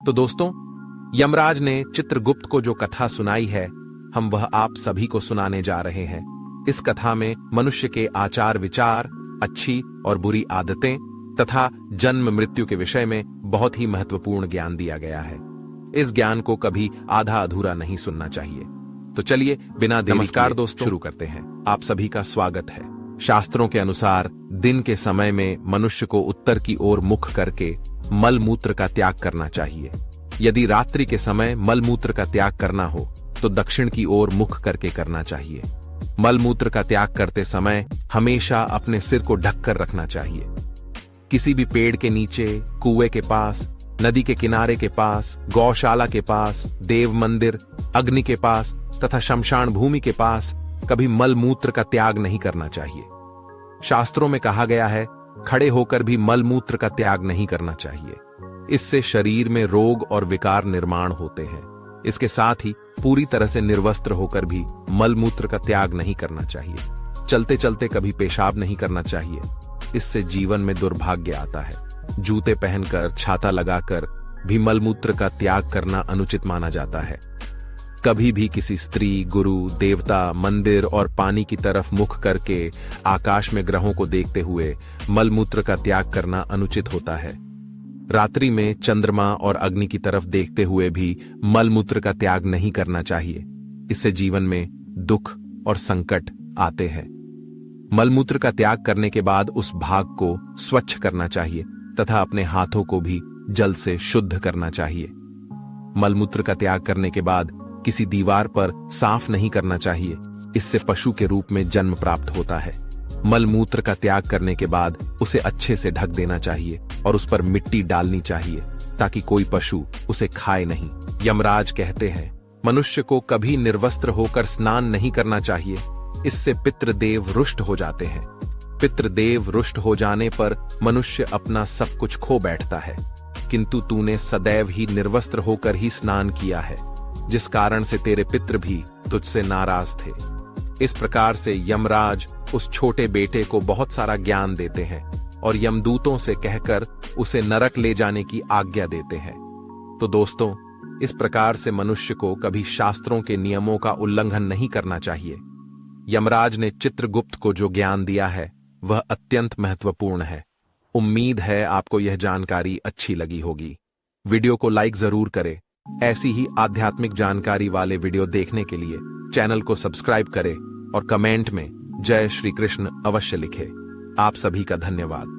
तो दोस्तों, यमराज ने चित्रगुप्त को जो कथा सुनाई है, हम वह आप सभी को सुनाने जा रहे हैं। इस कथा में मनुष्य के आचार विचार, अच्छी और बुरी आदतें तथा जन्म मृत्यु के विषय में बहुत ही महत्वपूर्ण ज्ञान दिया गया है। इस ज्ञान को कभी आधा अधूरा नहीं सुनना चाहिए। तो चलिए बिना देरी नमस्कार दोस्तों, शुरू करते हैं। आप सभी का स्वागत है। शास्त्रों के अनुसार दिन के समय में मनुष्य को उत्तर की ओर मुख करके मल मूत्र का त्याग करना चाहिए। यदि रात्रि के समय मल मूत्र का त्याग करना हो तो दक्षिण की ओर मुख करके करना चाहिए। मल मूत्र का त्याग करते समय हमेशा अपने सिर को ढककर रखना चाहिए। किसी भी पेड़ के नीचे, कुएं के पास, नदी के किनारे के पास, गौशाला के पास, देव मंदिर, अग्नि के पास तथा शमशान भूमि के पास कभी मल मूत्र का त्याग नहीं करना चाहिए। शास्त्रों में कहा गया है, खड़े होकर भी मल मूत्र का त्याग नहीं करना चाहिए। इससे शरीर में रोग और विकार निर्माण होते हैं। इसके साथ ही पूरी तरह से निर्वस्त्र होकर भी मल मूत्र का त्याग नहीं करना चाहिए। चलते चलते कभी पेशाब नहीं करना चाहिए। इससे जीवन में दुर्भाग्य आता है। जूते पहनकर, छाता लगाकर भी मल मूत्र का त्याग करना अनुचित माना जाता है। कभी भी किसी स्त्री, गुरु, देवता, मंदिर और पानी की तरफ मुख करके आकाश में ग्रहों को देखते हुए मल मूत्र का त्याग करना अनुचित होता है। रात्रि में चंद्रमा और अग्नि की तरफ देखते हुए भी मल मूत्र का त्याग नहीं करना चाहिए। इससे जीवन में दुख और संकट आते हैं। मल मूत्र का त्याग करने के बाद उस भाग को स्वच्छ करना चाहिए तथा अपने हाथों को भी जल से शुद्ध करना चाहिए। मल मूत्र का त्याग करने के बाद किसी दीवार पर साफ नहीं करना चाहिए। इससे पशु के रूप में जन्म प्राप्त होता है। मल मूत्र का त्याग करने के बाद उसे अच्छे से ढक देना चाहिए और उस पर मिट्टी डालनी चाहिए ताकि कोई पशु उसे खाए नहीं। यमराज कहते हैं, मनुष्य को कभी निर्वस्त्र होकर स्नान नहीं करना चाहिए। इससे पितृदेव रुष्ट हो जाते हैं। पितृदेव रुष्ट हो जाने पर मनुष्य अपना सब कुछ खो बैठता है। किंतु तूने सदैव ही निर्वस्त्र होकर ही स्नान किया है, जिस कारण से तेरे पितृ भी तुझसे नाराज थे। इस प्रकार से यमराज उस छोटे बेटे को बहुत सारा ज्ञान देते हैं और यमदूतों से कहकर उसे नरक ले जाने की आज्ञा देते हैं। तो दोस्तों, इस प्रकार से मनुष्य को कभी शास्त्रों के नियमों का उल्लंघन नहीं करना चाहिए। यमराज ने चित्रगुप्त को जो ज्ञान दिया है वह अत्यंत महत्वपूर्ण है। उम्मीद है आपको यह जानकारी अच्छी लगी होगी। वीडियो को लाइक जरूर करें। ऐसी ही आध्यात्मिक जानकारी वाले वीडियो देखने के लिए चैनल को सब्सक्राइब करें और कमेंट में जय श्री कृष्ण अवश्य लिखें। आप सभी का धन्यवाद।